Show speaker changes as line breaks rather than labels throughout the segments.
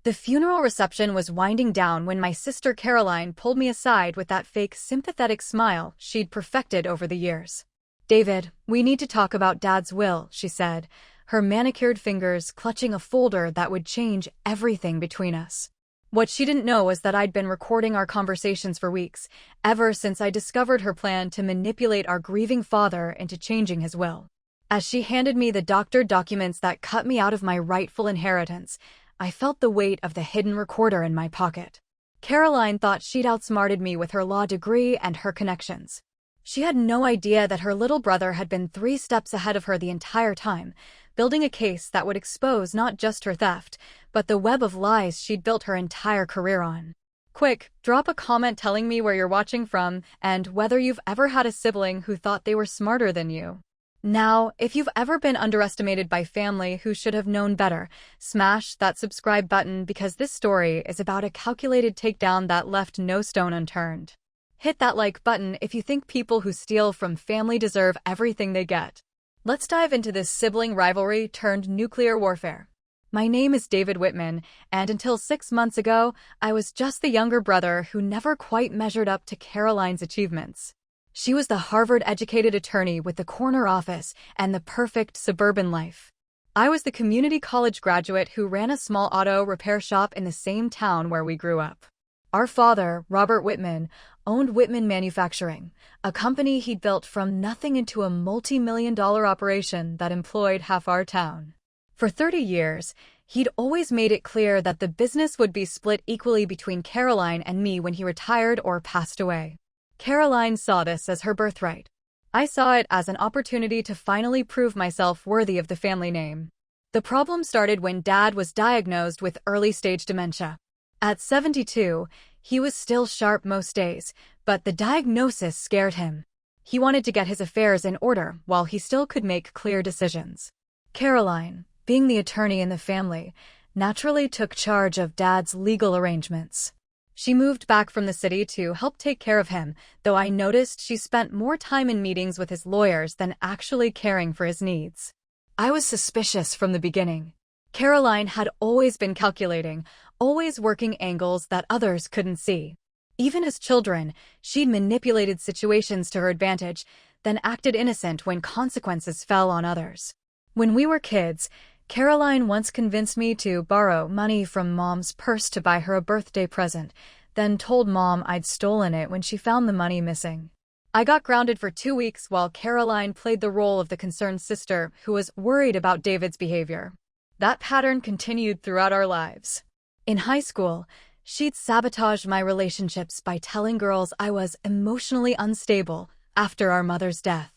The funeral reception was winding down when my sister Caroline pulled me aside with that fake sympathetic smile she'd perfected over the years. "David, we need to talk about Dad's will," she said, her manicured fingers clutching a folder that would change everything between us. What she didn't know was that I'd been recording our conversations for weeks, ever since I discovered her plan to manipulate our grieving father into changing his will. As she handed me the doctored documents that cut me out of my rightful inheritance, I felt the weight of the hidden recorder in my pocket. Caroline thought she'd outsmarted me with her law degree and her connections. She had no idea that her little brother had been 3 steps ahead of her the entire time, building a case that would expose not just her theft, but the web of lies she'd built her entire career on. Quick, drop a comment telling me where you're watching from and whether you've ever had a sibling who thought they were smarter than you. Now, if you've ever been underestimated by family who should have known better, smash that subscribe button because this story is about a calculated takedown that left no stone unturned. Hit that like button if you think people who steal from family deserve everything they get. Let's dive into this sibling rivalry turned nuclear warfare. My name is David Whitman, and until 6 months ago, I was just the younger brother who never quite measured up to Caroline's achievements. She was the Harvard-educated attorney with the corner office and the perfect suburban life. I was the community college graduate who ran a small auto repair shop in the same town where we grew up. Our father, Robert Whitman, owned Whitman Manufacturing, a company he'd built from nothing into a multi-million-dollar operation that employed half our town. For 30 years, he'd always made it clear that the business would be split equally between Caroline and me when he retired or passed away. Caroline saw this as her birthright. I saw it as an opportunity to finally prove myself worthy of the family name. The problem started when Dad was diagnosed with early-stage dementia. At 72, he was still sharp most days, but the diagnosis scared him. He wanted to get his affairs in order while he still could make clear decisions. Caroline, being the attorney in the family, naturally took charge of Dad's legal arrangements. She moved back from the city to help take care of him, though I noticed she spent more time in meetings with his lawyers than actually caring for his needs. I was suspicious from the beginning. Caroline had always been calculating, always working angles that others couldn't see. Even as children, she'd manipulated situations to her advantage, then acted innocent when consequences fell on others. When we were kids, Caroline once convinced me to borrow money from Mom's purse to buy her a birthday present, then told Mom I'd stolen it when she found the money missing. I got grounded for 2 weeks while Caroline played the role of the concerned sister who was worried about David's behavior. That pattern continued throughout our lives. In high school, she'd sabotaged my relationships by telling girls I was emotionally unstable after our mother's death.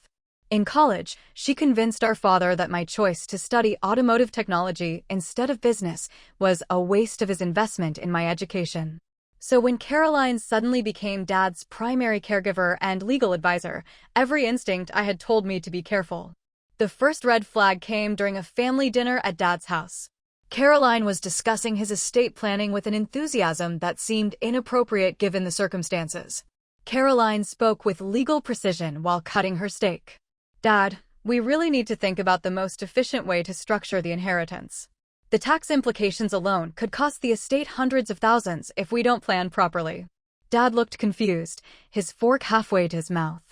In college, she convinced our father that my choice to study automotive technology instead of business was a waste of his investment in my education. So when Caroline suddenly became Dad's primary caregiver and legal advisor, every instinct I had told me to be careful. The first red flag came during a family dinner at Dad's house. Caroline was discussing his estate planning with an enthusiasm that seemed inappropriate given the circumstances. Caroline spoke with legal precision while cutting her steak. "Dad, we really need to think about the most efficient way to structure the inheritance. The tax implications alone could cost the estate hundreds of thousands if we don't plan properly." Dad looked confused, his fork halfway to his mouth.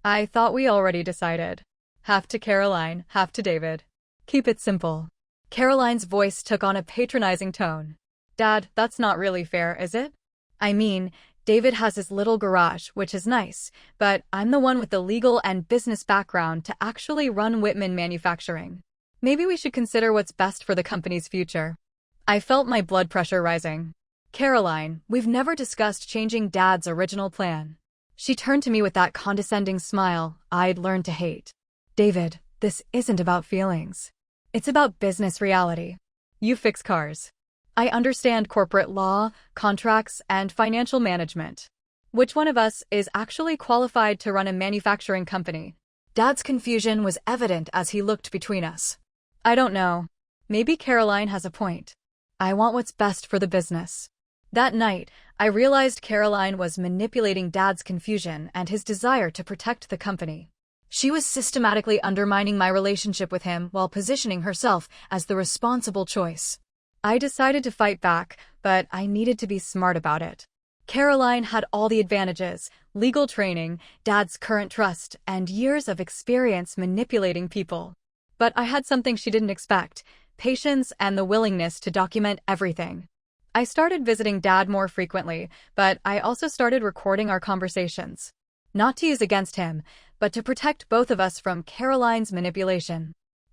"I thought we already decided. Half to Caroline, half to David. Keep it simple." Caroline's voice took on a patronizing tone. "Dad, that's not really fair, is it? I mean, David has his little garage, which is nice, but I'm the one with the legal and business background to actually run Whitman Manufacturing. Maybe we should consider what's best for the company's future." I felt my blood pressure rising. "Caroline, we've never discussed changing Dad's original plan." She turned to me with that condescending smile I'd learned to hate. "David, this isn't about feelings. It's about business reality. You fix cars. I understand corporate law, contracts, and financial management. Which one of us is actually qualified to run a manufacturing company?" Dad's confusion was evident as he looked between us. "I don't know. Maybe Caroline has a point. I want what's best for the business." That night, I realized Caroline was manipulating Dad's confusion and his desire to protect the company. She was systematically undermining my relationship with him while positioning herself as the responsible choice. I decided to fight back, but I needed to be smart about it. Caroline had all the advantages: legal training, Dad's current trust, and years of experience manipulating people. But I had something she didn't expect: patience and the willingness to document everything. I started visiting Dad more frequently, but I also started recording our conversations. Not to use against him, but to protect both of us from Caroline's manipulation.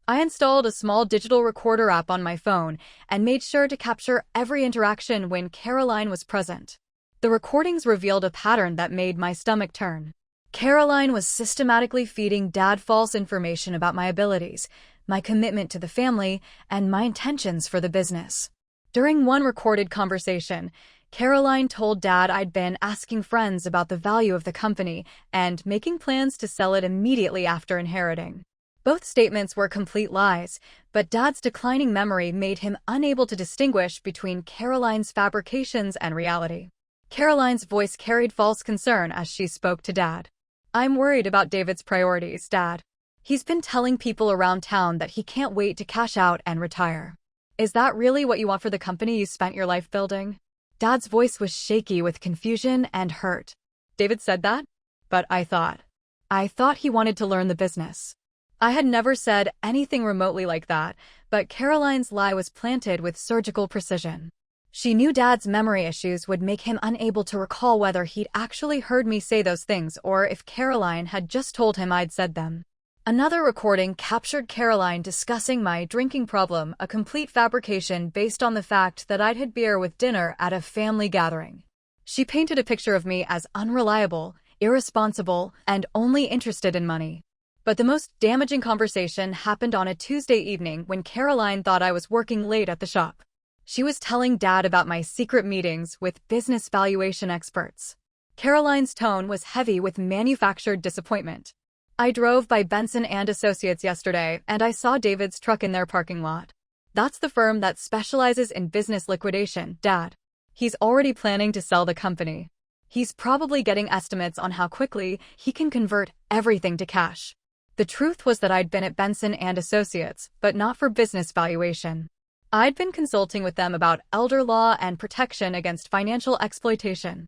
I installed a small digital recorder app on my phone and made sure to capture every interaction when Caroline was present. The recordings revealed a pattern that made my stomach turn. Caroline was systematically feeding Dad false information about my abilities, my commitment to the family, and my intentions for the business. During one recorded conversation, Caroline told Dad I'd been asking friends about the value of the company and making plans to sell it immediately after inheriting. Both statements were complete lies, but Dad's declining memory made him unable to distinguish between Caroline's fabrications and reality. Caroline's voice carried false concern as she spoke to Dad. "I'm worried about David's priorities, Dad. He's been telling people around town that he can't wait to cash out and retire. Is that really what you want for the company you spent your life building?" Dad's voice was shaky with confusion and hurt. "David said that? But I thought he wanted to learn the business." I had never said anything remotely like that, but Caroline's lie was planted with surgical precision. She knew Dad's memory issues would make him unable to recall whether he'd actually heard me say those things or if Caroline had just told him I'd said them. Another recording captured Caroline discussing my drinking problem, a complete fabrication based on the fact that I'd had beer with dinner at a family gathering. She painted a picture of me as unreliable, irresponsible, and only interested in money. But the most damaging conversation happened on a Tuesday evening when Caroline thought I was working late at the shop. She was telling Dad about my secret meetings with business valuation experts. Caroline's tone was heavy with manufactured disappointment. "I drove by Benson and Associates yesterday, and I saw David's truck in their parking lot. That's the firm that specializes in business liquidation, Dad. He's already planning to sell the company. He's probably getting estimates on how quickly he can convert everything to cash." The truth was that I'd been at Benson and Associates, but not for business valuation. I'd been consulting with them about elder law and protection against financial exploitation.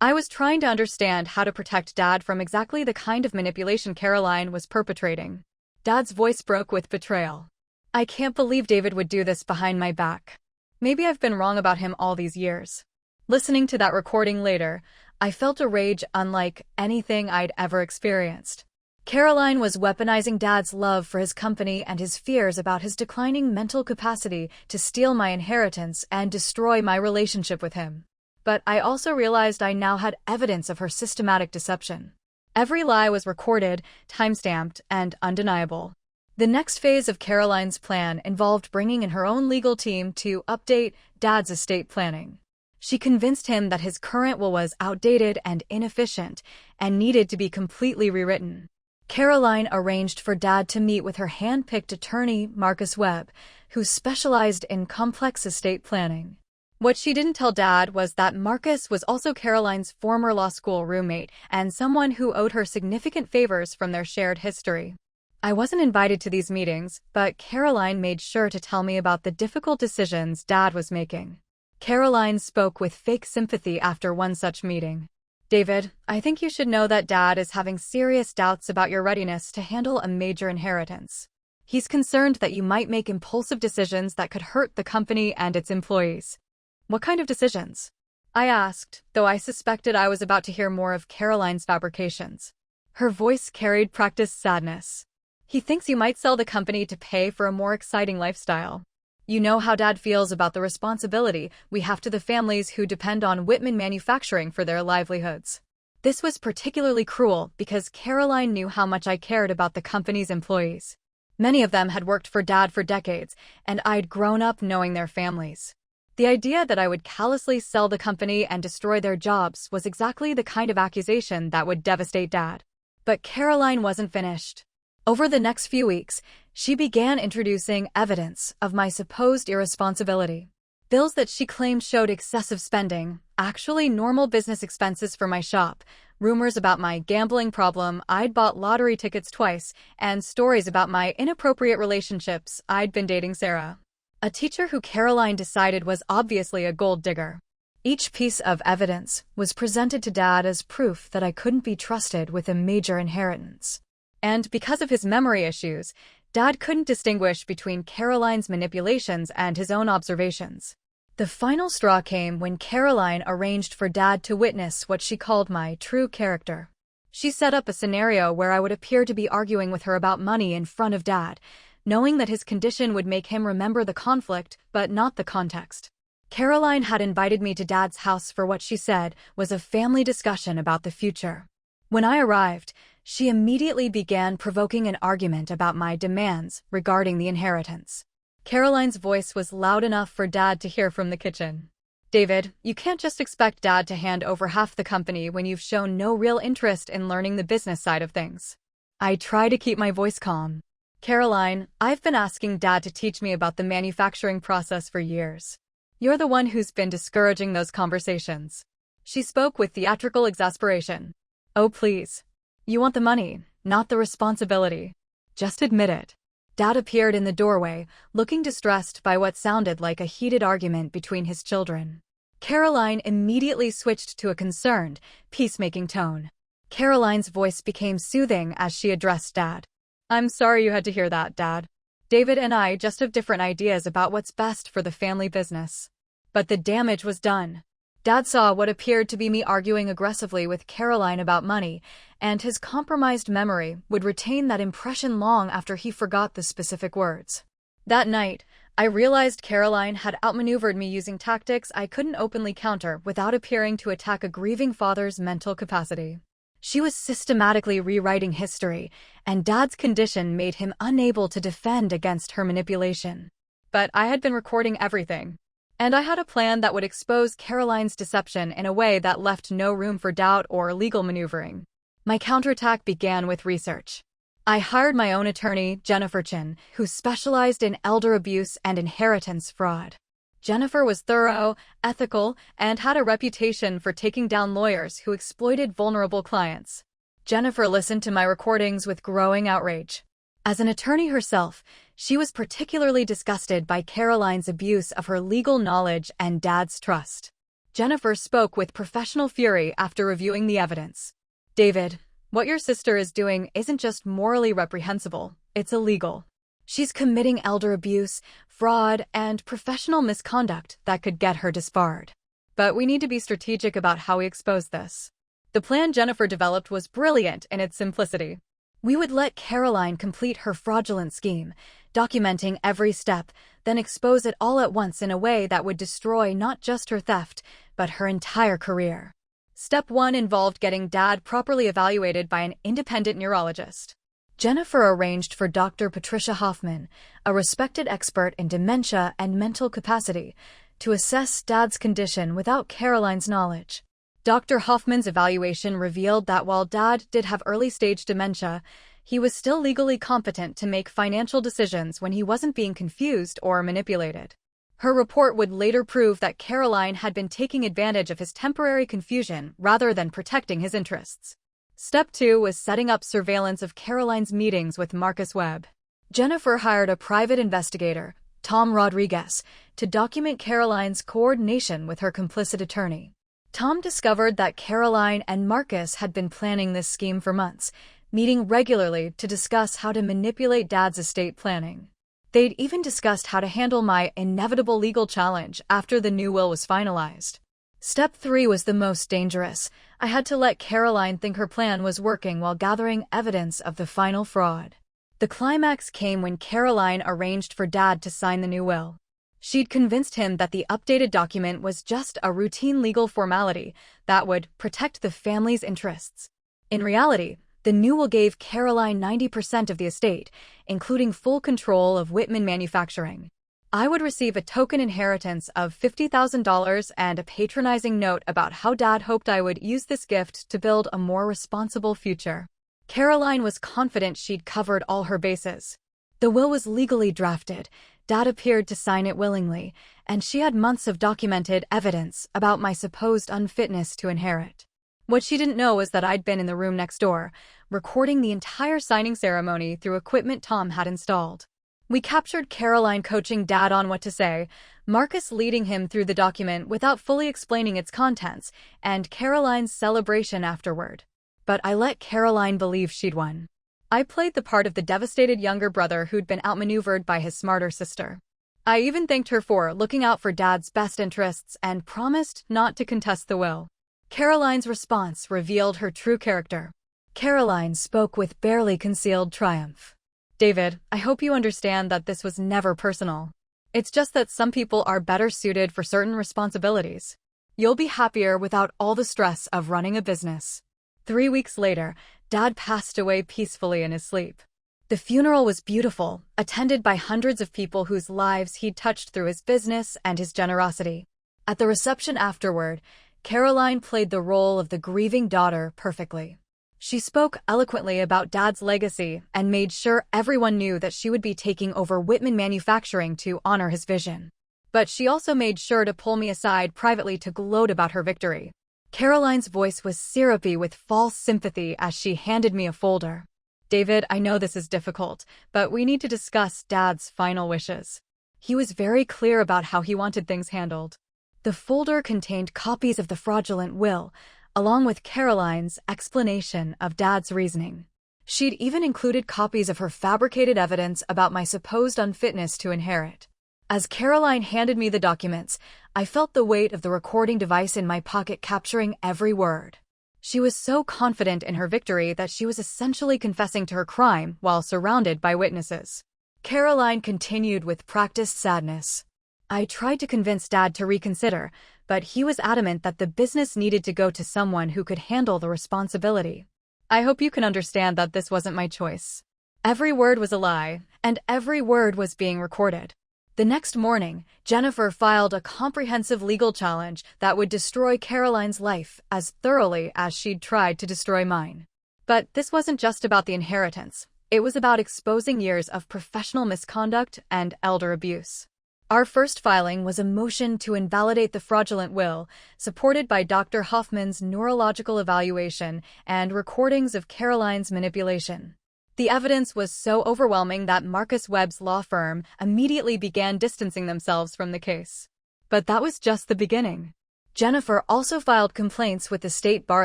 I was trying to understand how to protect Dad from exactly the kind of manipulation Caroline was perpetrating. Dad's voice broke with betrayal. "I can't believe David would do this behind my back. Maybe I've been wrong about him all these years." Listening to that recording later, I felt a rage unlike anything I'd ever experienced. Caroline was weaponizing Dad's love for his company and his fears about his declining mental capacity to steal my inheritance and destroy my relationship with him. But I also realized I now had evidence of her systematic deception. Every lie was recorded, time-stamped, and undeniable. The next phase of Caroline's plan involved bringing in her own legal team to update Dad's estate planning. She convinced him that his current will was outdated and inefficient and needed to be completely rewritten. Caroline arranged for Dad to meet with her hand-picked attorney, Marcus Webb, who specialized in complex estate planning. What she didn't tell Dad was that Marcus was also Caroline's former law school roommate and someone who owed her significant favors from their shared history. I wasn't invited to these meetings, but Caroline made sure to tell me about the difficult decisions Dad was making. Caroline spoke with fake sympathy after one such meeting. "David, I think you should know that Dad is having serious doubts about your readiness to handle a major inheritance. He's concerned that you might make impulsive decisions that could hurt the company and its employees." "What kind of decisions?" I asked, though I suspected I was about to hear more of Caroline's fabrications. Her voice carried practiced sadness. "He thinks you might sell the company to pay for a more exciting lifestyle. You know how Dad feels about the responsibility we have to the families who depend on Whitman Manufacturing for their livelihoods." This was particularly cruel because Caroline knew how much I cared about the company's employees. Many of them had worked for Dad for decades, and I'd grown up knowing their families. The idea that I would callously sell the company and destroy their jobs was exactly the kind of accusation that would devastate Dad. But Caroline wasn't finished. Over the next few weeks, she began introducing evidence of my supposed irresponsibility. Bills that she claimed showed excessive spending, actually normal business expenses for my shop, rumors about my gambling problem, I'd bought lottery tickets twice, and stories about my inappropriate relationships, I'd been dating Sarah. A teacher who Caroline decided was obviously a gold digger. Each piece of evidence was presented to Dad as proof that I couldn't be trusted with a major inheritance. And because of his memory issues, Dad couldn't distinguish between Caroline's manipulations and his own observations. The final straw came when Caroline arranged for Dad to witness what she called my true character. She set up a scenario where I would appear to be arguing with her about money in front of Dad, knowing that his condition would make him remember the conflict, but not the context. Caroline had invited me to Dad's house for what she said was a family discussion about the future. When I arrived, she immediately began provoking an argument about my demands regarding the inheritance. Caroline's voice was loud enough for Dad to hear from the kitchen. "David, you can't just expect Dad to hand over half the company when you've shown no real interest in learning the business side of things." I try to keep my voice calm. "Caroline, I've been asking Dad to teach me about the manufacturing process for years. You're the one who's been discouraging those conversations." She spoke with theatrical exasperation. "Oh, please. You want the money, not the responsibility. Just admit it." Dad appeared in the doorway, looking distressed by what sounded like a heated argument between his children. Caroline immediately switched to a concerned, peacemaking tone. Caroline's voice became soothing as she addressed Dad. "I'm sorry you had to hear that, Dad. David and I just have different ideas about what's best for the family business." But the damage was done. Dad saw what appeared to be me arguing aggressively with Caroline about money, and his compromised memory would retain that impression long after he forgot the specific words. That night, I realized Caroline had outmaneuvered me using tactics I couldn't openly counter without appearing to attack a grieving father's mental capacity. She was systematically rewriting history, and Dad's condition made him unable to defend against her manipulation. But I had been recording everything. And I had a plan that would expose Caroline's deception in a way that left no room for doubt or legal maneuvering. My counterattack began with research. I hired my own attorney, Jennifer Chin, who specialized in elder abuse and inheritance fraud. Jennifer was thorough, ethical, and had a reputation for taking down lawyers who exploited vulnerable clients. Jennifer listened to my recordings with growing outrage. As an attorney herself, she was particularly disgusted by Caroline's abuse of her legal knowledge and Dad's trust. Jennifer spoke with professional fury after reviewing the evidence. "David, what your sister is doing isn't just morally reprehensible, it's illegal. She's committing elder abuse, fraud, and professional misconduct that could get her disbarred. But we need to be strategic about how we expose this." The plan Jennifer developed was brilliant in its simplicity. We would let Caroline complete her fraudulent scheme, documenting every step, then expose it all at once in a way that would destroy not just her theft, but her entire career. Step 1 involved getting Dad properly evaluated by an independent neurologist. Jennifer arranged for Dr. Patricia Hoffman, a respected expert in dementia and mental capacity, to assess Dad's condition without Caroline's knowledge. Dr. Hoffman's evaluation revealed that while Dad did have early-stage dementia, he was still legally competent to make financial decisions when he wasn't being confused or manipulated. Her report would later prove that Caroline had been taking advantage of his temporary confusion rather than protecting his interests. Step 2 was setting up surveillance of Caroline's meetings with Marcus Webb. Jennifer hired a private investigator, Tom Rodriguez, to document Caroline's coordination with her complicit attorney. Tom discovered that Caroline and Marcus had been planning this scheme for months, meeting regularly to discuss how to manipulate Dad's estate planning. They'd even discussed how to handle my inevitable legal challenge after the new will was finalized. Step 3 was the most dangerous. I had to let Caroline think her plan was working while gathering evidence of the final fraud. The climax came when Caroline arranged for Dad to sign the new will. She'd convinced him that the updated document was just a routine legal formality that would protect the family's interests. In reality, the new will gave Caroline 90% of the estate, including full control of Whitman Manufacturing. I would receive a token inheritance of $50,000 and a patronizing note about how Dad hoped I would use this gift to build a more responsible future. Caroline was confident she'd covered all her bases. The will was legally drafted. Dad appeared to sign it willingly, and she had months of documented evidence about my supposed unfitness to inherit. What she didn't know was that I'd been in the room next door, recording the entire signing ceremony through equipment Tom had installed. We captured Caroline coaching Dad on what to say, Marcus leading him through the document without fully explaining its contents, and Caroline's celebration afterward. But I let Caroline believe she'd won. I played the part of the devastated younger brother who'd been outmaneuvered by his smarter sister. I even thanked her for looking out for Dad's best interests and promised not to contest the will. Caroline's response revealed her true character. Caroline spoke with barely concealed triumph. David, I hope you understand that this was never personal. It's just that some people are better suited for certain responsibilities. You'll be happier without all the stress of running a business. 3 weeks later, Dad passed away peacefully in his sleep. The funeral was beautiful, attended by hundreds of people whose lives he'd touched through his business and his generosity. At the reception afterward, Caroline played the role of the grieving daughter perfectly. She spoke eloquently about Dad's legacy and made sure everyone knew that she would be taking over Whitman Manufacturing to honor his vision. But she also made sure to pull me aside privately to gloat about her victory. Caroline's voice was syrupy with false sympathy as she handed me a folder. David, I know this is difficult, but we need to discuss Dad's final wishes. He was very clear about how he wanted things handled. The folder contained copies of the fraudulent will, along with Caroline's explanation of Dad's reasoning. She'd even included copies of her fabricated evidence about my supposed unfitness to inherit. As Caroline handed me the documents, I felt the weight of the recording device in my pocket capturing every word. She was so confident in her victory that she was essentially confessing to her crime while surrounded by witnesses. Caroline continued with practiced sadness. I tried to convince Dad to reconsider, but he was adamant that the business needed to go to someone who could handle the responsibility. I hope you can understand that this wasn't my choice. Every word was a lie, and every word was being recorded. The next morning, Jennifer filed a comprehensive legal challenge that would destroy Caroline's life as thoroughly as she'd tried to destroy mine. But this wasn't just about the inheritance. It was about exposing years of professional misconduct and elder abuse. Our first filing was a motion to invalidate the fraudulent will, supported by Dr. Hoffman's neurological evaluation and recordings of Caroline's manipulation. The evidence was so overwhelming that Marcus Webb's law firm immediately began distancing themselves from the case. But that was just the beginning. Jennifer also filed complaints with the State Bar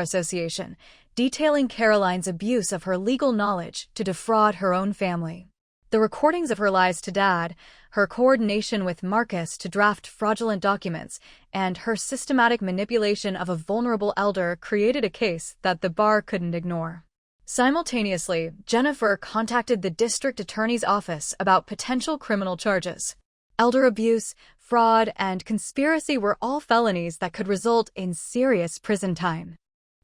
Association, detailing Caroline's abuse of her legal knowledge to defraud her own family. The recordings of her lies to Dad, her coordination with Marcus to draft fraudulent documents, and her systematic manipulation of a vulnerable elder created a case that the bar couldn't ignore. Simultaneously, Jennifer contacted the district attorney's office about potential criminal charges. Elder abuse, fraud, and conspiracy were all felonies that could result in serious prison time.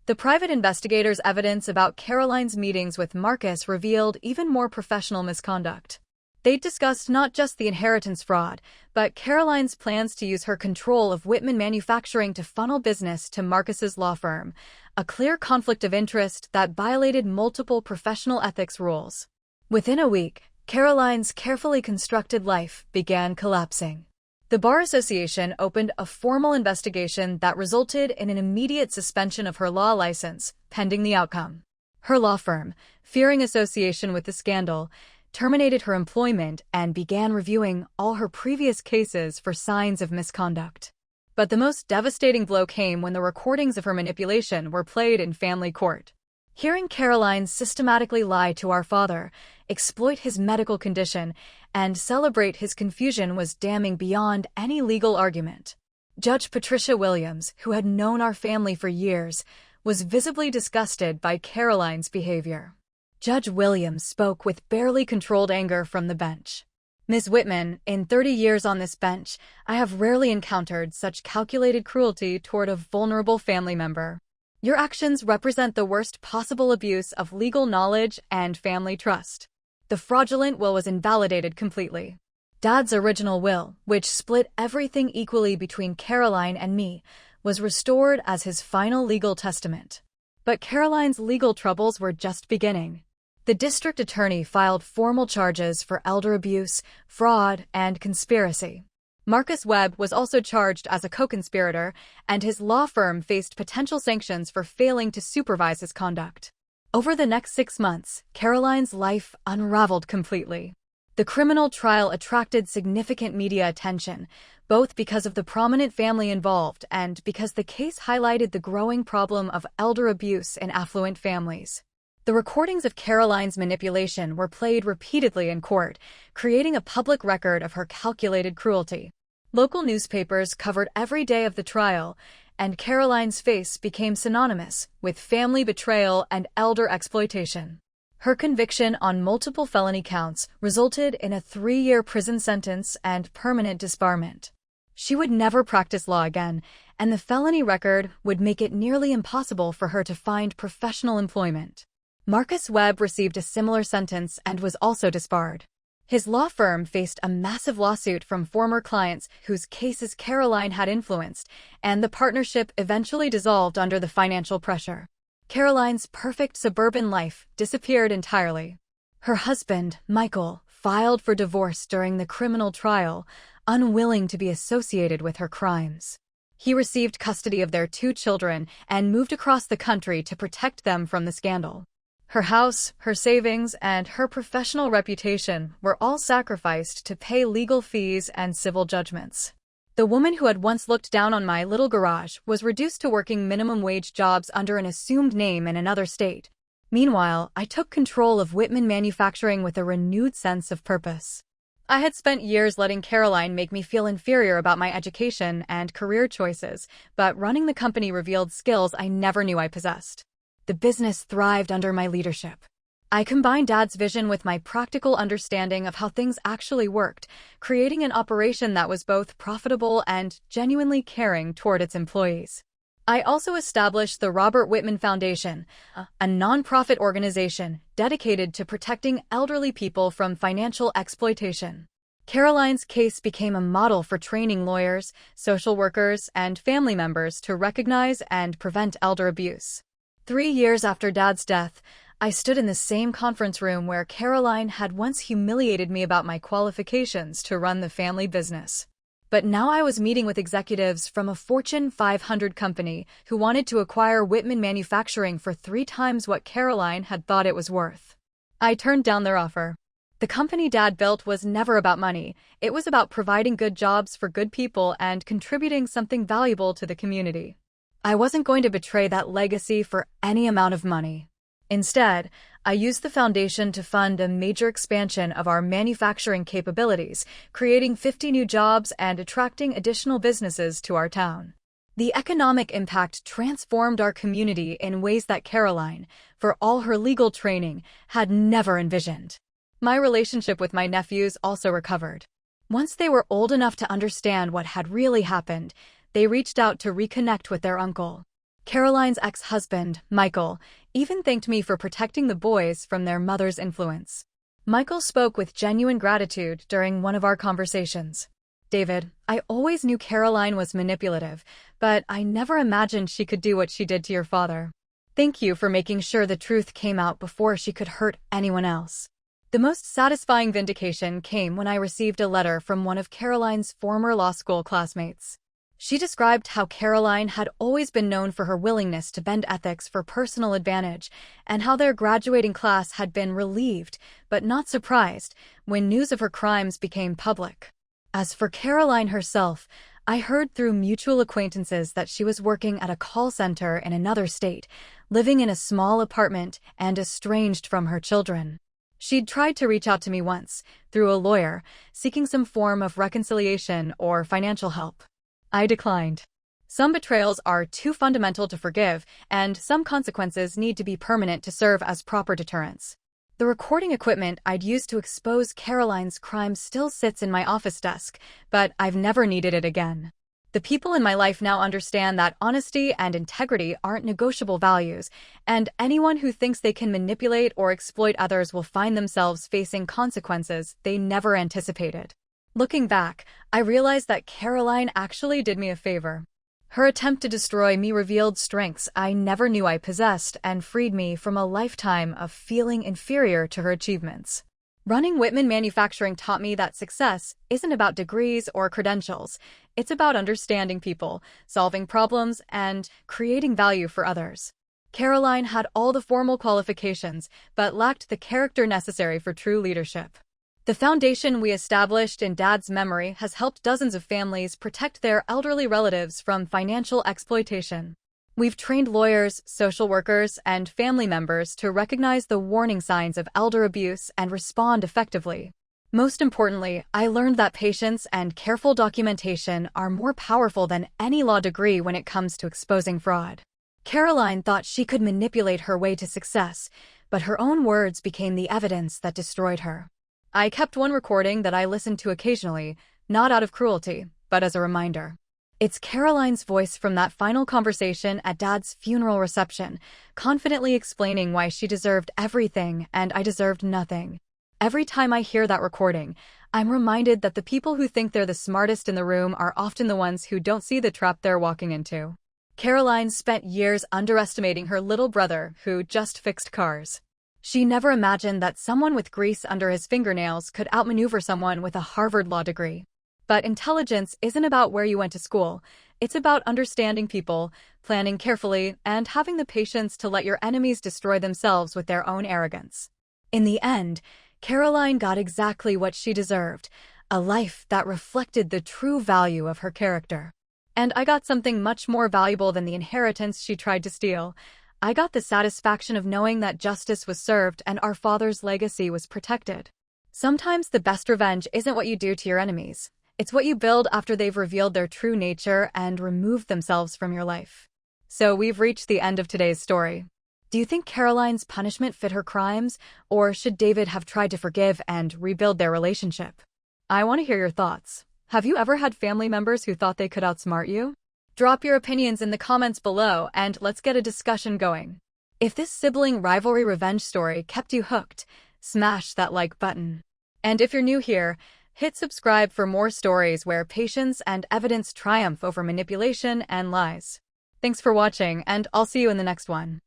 The private investigator's evidence about Caroline's meetings with Marcus revealed even more professional misconduct. They discussed not just the inheritance fraud, but Caroline's plans to use her control of Whitman Manufacturing to funnel business to Marcus's law firm, a clear conflict of interest that violated multiple professional ethics rules. Within a week, Caroline's carefully constructed life began collapsing. The Bar Association opened a formal investigation that resulted in an immediate suspension of her law license, pending the outcome. Her law firm, fearing association with the scandal, terminated her employment and began reviewing all her previous cases for signs of misconduct. But the most devastating blow came when the recordings of her manipulation were played in family court. Hearing Caroline systematically lie to our father, exploit his medical condition, and celebrate his confusion was damning beyond any legal argument. Judge Patricia Williams, who had known our family for years, was visibly disgusted by Caroline's behavior. Judge Williams spoke with barely controlled anger from the bench. Ms. Whitman, in 30 years on this bench, I have rarely encountered such calculated cruelty toward a vulnerable family member. Your actions represent the worst possible abuse of legal knowledge and family trust. The fraudulent will was invalidated completely. Dad's original will, which split everything equally between Caroline and me, was restored as his final legal testament. But Caroline's legal troubles were just beginning. The district attorney filed formal charges for elder abuse, fraud, and conspiracy. Marcus Webb was also charged as a co-conspirator, and his law firm faced potential sanctions for failing to supervise his conduct. Over the next 6 months, Caroline's life unraveled completely. The criminal trial attracted significant media attention, both because of the prominent family involved and because the case highlighted the growing problem of elder abuse in affluent families. The recordings of Caroline's manipulation were played repeatedly in court, creating a public record of her calculated cruelty. Local newspapers covered every day of the trial, and Caroline's face became synonymous with family betrayal and elder exploitation. Her conviction on multiple felony counts resulted in a 3-year prison sentence and permanent disbarment. She would never practice law again, and the felony record would make it nearly impossible for her to find professional employment. Marcus Webb received a similar sentence and was also disbarred. His law firm faced a massive lawsuit from former clients whose cases Caroline had influenced, and the partnership eventually dissolved under the financial pressure. Caroline's perfect suburban life disappeared entirely. Her husband, Michael, filed for divorce during the criminal trial, unwilling to be associated with her crimes. He received custody of their 2 children and moved across the country to protect them from the scandal. Her house, her savings, and her professional reputation were all sacrificed to pay legal fees and civil judgments. The woman who had once looked down on my little garage was reduced to working minimum wage jobs under an assumed name in another state. Meanwhile, I took control of Whitman Manufacturing with a renewed sense of purpose. I had spent years letting Caroline make me feel inferior about my education and career choices, but running the company revealed skills I never knew I possessed. The business thrived under my leadership. I combined Dad's vision with my practical understanding of how things actually worked, creating an operation that was both profitable and genuinely caring toward its employees. I also established the Robert Whitman Foundation, a nonprofit organization dedicated to protecting elderly people from financial exploitation. Caroline's case became a model for training lawyers, social workers, and family members to recognize and prevent elder abuse. 3 years after Dad's death, I stood in the same conference room where Caroline had once humiliated me about my qualifications to run the family business. But now I was meeting with executives from a Fortune 500 company who wanted to acquire Whitman Manufacturing for 3 times what Caroline had thought it was worth. I turned down their offer. The company Dad built was never about money. It was about providing good jobs for good people and contributing something valuable to the community. I wasn't going to betray that legacy for any amount of money. Instead, I used the foundation to fund a major expansion of our manufacturing capabilities, creating 50 new jobs and attracting additional businesses to our town. The economic impact transformed our community in ways that Caroline, for all her legal training, had never envisioned. My relationship with my nephews also recovered. Once they were old enough to understand what had really happened, they reached out to reconnect with their uncle. Caroline's ex-husband, Michael, even thanked me for protecting the boys from their mother's influence. Michael spoke with genuine gratitude during one of our conversations. "David, I always knew Caroline was manipulative, but I never imagined she could do what she did to your father. Thank you for making sure the truth came out before she could hurt anyone else." The most satisfying vindication came when I received a letter from one of Caroline's former law school classmates. She described how Caroline had always been known for her willingness to bend ethics for personal advantage, and how their graduating class had been relieved, but not surprised, when news of her crimes became public. As for Caroline herself, I heard through mutual acquaintances that she was working at a call center in another state, living in a small apartment and estranged from her children. She'd tried to reach out to me once, through a lawyer, seeking some form of reconciliation or financial help. I declined. Some betrayals are too fundamental to forgive, and some consequences need to be permanent to serve as proper deterrence. The recording equipment I'd used to expose Caroline's crimes still sits in my office desk, but I've never needed it again. The people in my life now understand that honesty and integrity aren't negotiable values, and anyone who thinks they can manipulate or exploit others will find themselves facing consequences they never anticipated. Looking back, I realized that Caroline actually did me a favor. Her attempt to destroy me revealed strengths I never knew I possessed and freed me from a lifetime of feeling inferior to her achievements. Running Whitman Manufacturing taught me that success isn't about degrees or credentials. It's about understanding people, solving problems, and creating value for others. Caroline had all the formal qualifications, but lacked the character necessary for true leadership. The foundation we established in Dad's memory has helped dozens of families protect their elderly relatives from financial exploitation. We've trained lawyers, social workers, and family members to recognize the warning signs of elder abuse and respond effectively. Most importantly, I learned that patience and careful documentation are more powerful than any law degree when it comes to exposing fraud. Caroline thought she could manipulate her way to success, but her own words became the evidence that destroyed her. I kept one recording that I listened to occasionally, not out of cruelty, but as a reminder. It's Caroline's voice from that final conversation at Dad's funeral reception, confidently explaining why she deserved everything and I deserved nothing. Every time I hear that recording, I'm reminded that the people who think they're the smartest in the room are often the ones who don't see the trap they're walking into. Caroline spent years underestimating her little brother, who just fixed cars. She never imagined that someone with grease under his fingernails could outmaneuver someone with a Harvard law degree. But intelligence isn't about where you went to school. It's about understanding people, planning carefully, and having the patience to let your enemies destroy themselves with their own arrogance. In the end, Caroline got exactly what she deserved, a life that reflected the true value of her character. And I got something much more valuable than the inheritance she tried to steal. I got the satisfaction of knowing that justice was served and our father's legacy was protected. Sometimes the best revenge isn't what you do to your enemies. It's what you build after they've revealed their true nature and removed themselves from your life. So we've reached the end of today's story. Do you think Caroline's punishment fit her crimes, or should David have tried to forgive and rebuild their relationship? I want to hear your thoughts. Have you ever had family members who thought they could outsmart you? Drop your opinions in the comments below and let's get a discussion going. If this sibling rivalry revenge story kept you hooked, smash that like button. And if you're new here, hit subscribe for more stories where patience and evidence triumph over manipulation and lies. Thanks for watching, and I'll see you in the next one.